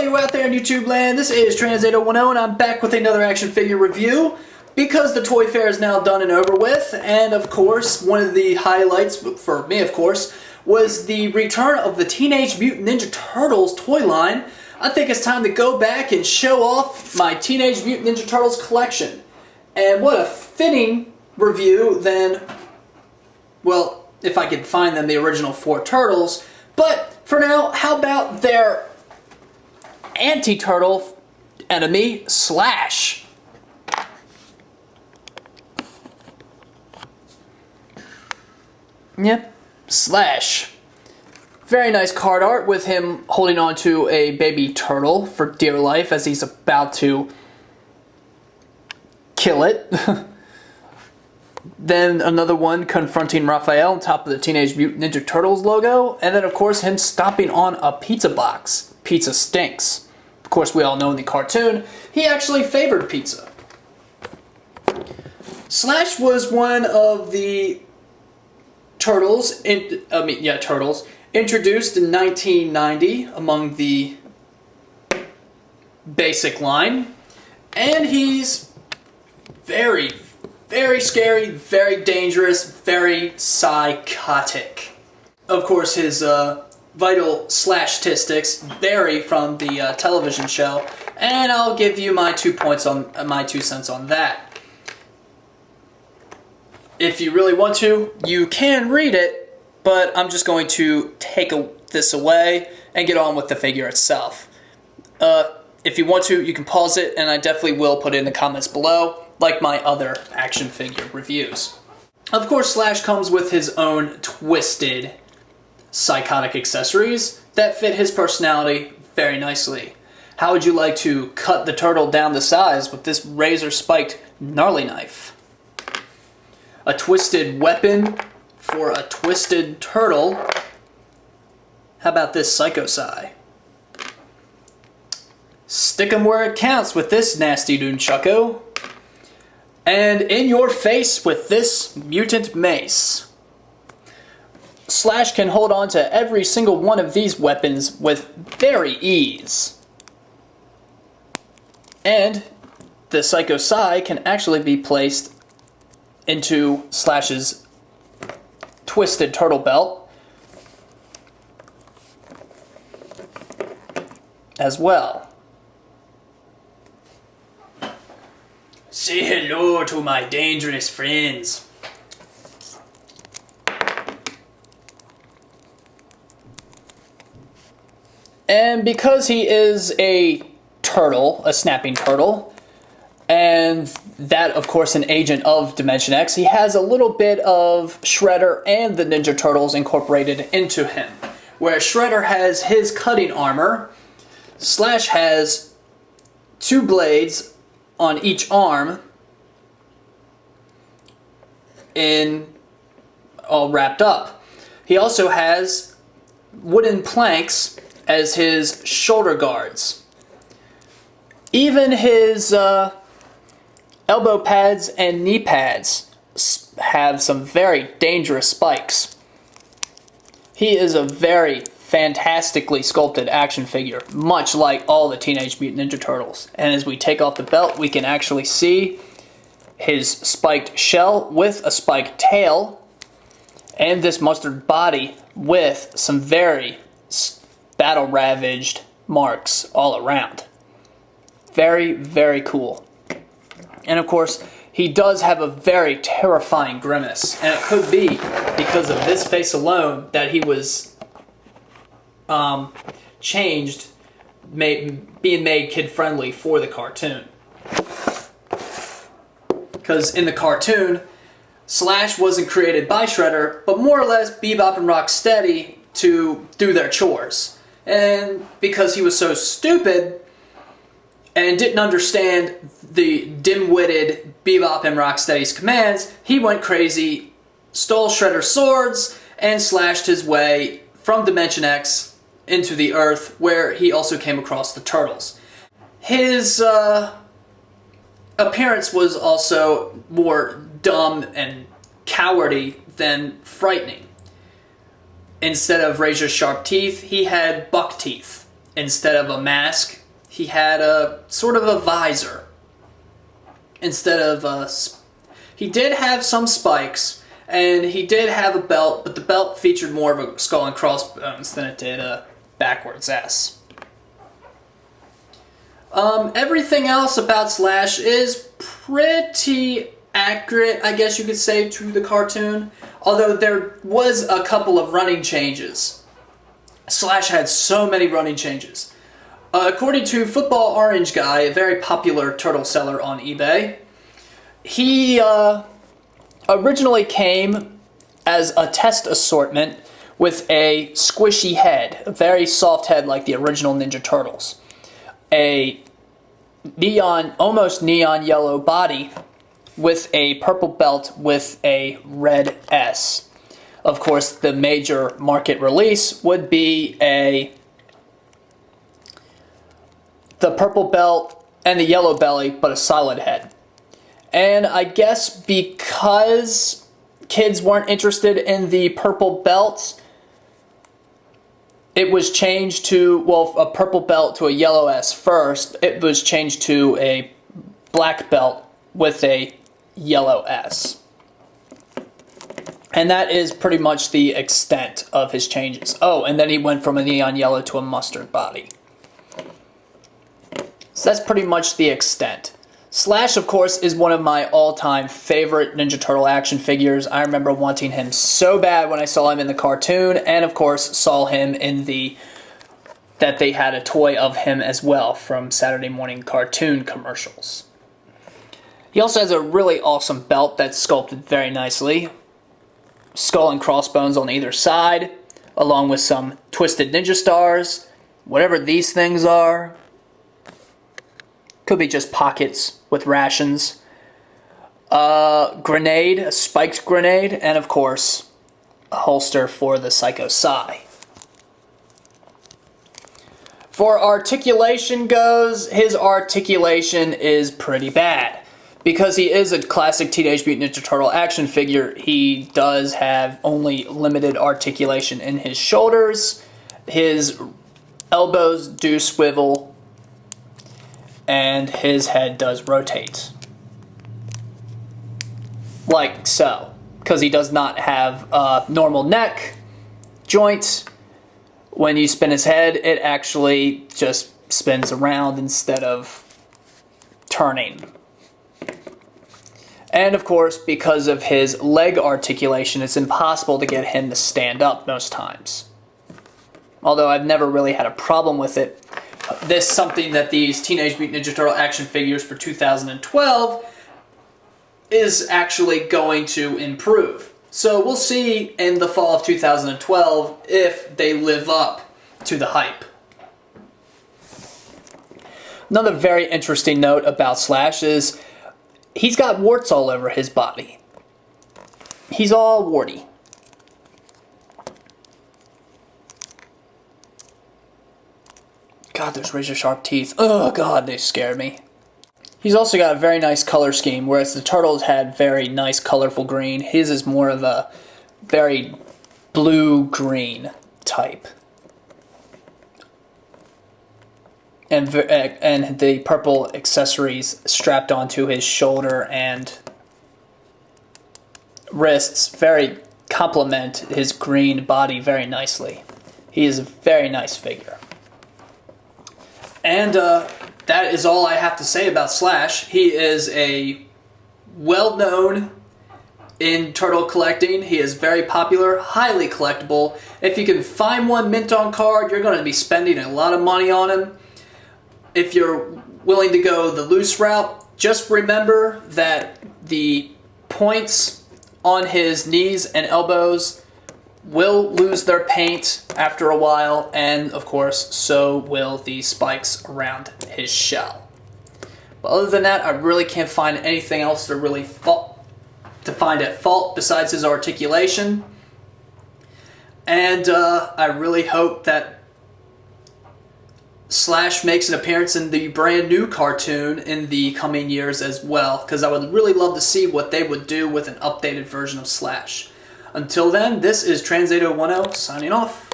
you out there in YouTube land, this is Trans8010 and I'm back with another action figure review because the toy fair is now done and over with, and of course one of the highlights, for me of course, was the return of the Teenage Mutant Ninja Turtles toy line. I think it's time to go back and show off my Teenage Mutant Ninja Turtles collection. And what a fitting review than, well, if I could find them, the original 4 Turtles. But for now, how about their anti-turtle enemy, Slash? Yep, Slash. Very nice card art with him holding on to a baby turtle for dear life as he's about to kill it. Then another one confronting Raphael on top of the Teenage Mutant Ninja Turtles logo. And then of course him stomping on a pizza box. Pizza stinks. Of course we all know in the cartoon, he actually favored pizza. Slash was one of the turtles, turtles, introduced in 1990 among the basic line. And he's very scary, very dangerous, very psychotic. Of course, his vital Slashtistics vary from the television show, and I'll give you my 2 cents on that. If you really want to, you can read it, but I'm just going to take this away and get on with the figure itself. If you want to, you can pause it, and I definitely will put it in the comments below, like my other action figure reviews. Of course, Slash comes with his own twisted, psychotic accessories that fit his personality very nicely. How would you like to cut the turtle down to size with this razor-spiked Gnarly knife? A twisted weapon for a twisted turtle. How about this Psycho Sai? Stick 'em where it counts with this nasty Nunchuku. And in your face with this Mutant Mace. Slash can hold on to every single one of these weapons with very ease. And the Psycho Sai can actually be placed into Slash's twisted turtle belt as well. Say hello to my dangerous friends. And because he is a turtle, a snapping turtle, and that, of course, an agent of Dimension X, he has a little bit of Shredder and the Ninja Turtles incorporated into him. Where Shredder has his cutting armor, Slash has 2 blades on each arm, all wrapped up. He also has wooden planks as his shoulder guards. Even his elbow pads and knee pads have some very dangerous spikes. He is a very fantastically sculpted action figure, much like all the Teenage Mutant Ninja Turtles. And as we take off the belt, we can actually see his spiked shell with a spiked tail, and this mustard body with some very battle-ravaged marks all around. Very, very cool. And of course, he does have a very terrifying grimace, and it could be because of this face alone that he was changed, being made kid-friendly for the cartoon. Because in the cartoon, Slash wasn't created by Shredder, but more or less Bebop and Rocksteady to do their chores. And because he was so stupid and didn't understand the dim-witted Bebop and Rocksteady's commands, he went crazy, stole Shredder's swords, and slashed his way from Dimension X into the Earth, where he also came across the Turtles. His appearance was also more dumb and cowardly than frightening. Instead of razor-sharp teeth, he had buck teeth. instead of a mask, he had a sort of a visor. Instead of he did have some spikes, and he did have a belt, but the belt featured more of a skull and crossbones than it did a backwards S. Everything else about Slash is pretty accurate, I guess you could say, to the cartoon, although there was a couple of running changes. Slash had so many running changes. According to Football Orange Guy, a very popular turtle seller on eBay, he originally came as a test assortment with a squishy head, a very soft head like the original Ninja Turtles, a almost neon yellow body with a purple belt with a red S. Of course, the major market release would be the purple belt and the yellow belly, but a solid head. And I guess because kids weren't interested in the purple belt, it was changed to, well, a purple belt to a yellow S first. It was changed to a black belt with a yellow S. And that is pretty much the extent of his changes. Oh, and then he went from a neon yellow to a mustard body. So that's pretty much the extent. Slash, of course, is one of my all-time favorite Ninja Turtle action figures. I remember wanting him so bad when I saw him in the cartoon, and of course saw him in that they had a toy of him as well from Saturday morning cartoon commercials. He also has a really awesome belt that's sculpted very nicely. Skull and crossbones on either side, along with some twisted ninja stars, whatever these things are. Could be just pockets with rations. Grenade, a spiked grenade, and of course, a holster for the Psycho Sai. For articulation goes, his articulation is pretty bad. Because he is a classic Teenage Mutant Ninja Turtle action figure, he does have only limited articulation in his shoulders. His elbows do swivel, and his head does rotate. Like so. Because he does not have a normal neck joint. When you spin his head, it actually just spins around instead of turning. And of course, because of his leg articulation, it's impossible to get him to stand up most times. Although I've never really had a problem with it. This is something that these Teenage Mutant Ninja Turtle action figures for 2012 is actually going to improve. So we'll see in the fall of 2012 if they live up to the hype. Another very interesting note about Slash is he's got warts all over his body. He's all warty. God, those razor sharp teeth. Oh God, they scared me. He's also got a very nice color scheme, whereas the Turtles had very nice colorful green. His is more of a very blue-green type. And the purple accessories strapped onto his shoulder and wrists very complement his green body very nicely. He is a very nice figure. And that is all I have to say about Slash. He is a well-known in turtle collecting. He is very popular, highly collectible. If you can find one mint on card, you're going to be spending a lot of money on him. If you're willing to go the loose route, just remember that the points on his knees and elbows will lose their paint after a while, and of course, so will the spikes around his shell. But other than that, I really can't find anything else to really find at fault besides his articulation. And I really hope that Slash makes an appearance in the brand new cartoon in the coming years as well, because I would really love to see what they would do with an updated version of Slash. Until then, this is Trans810 signing off.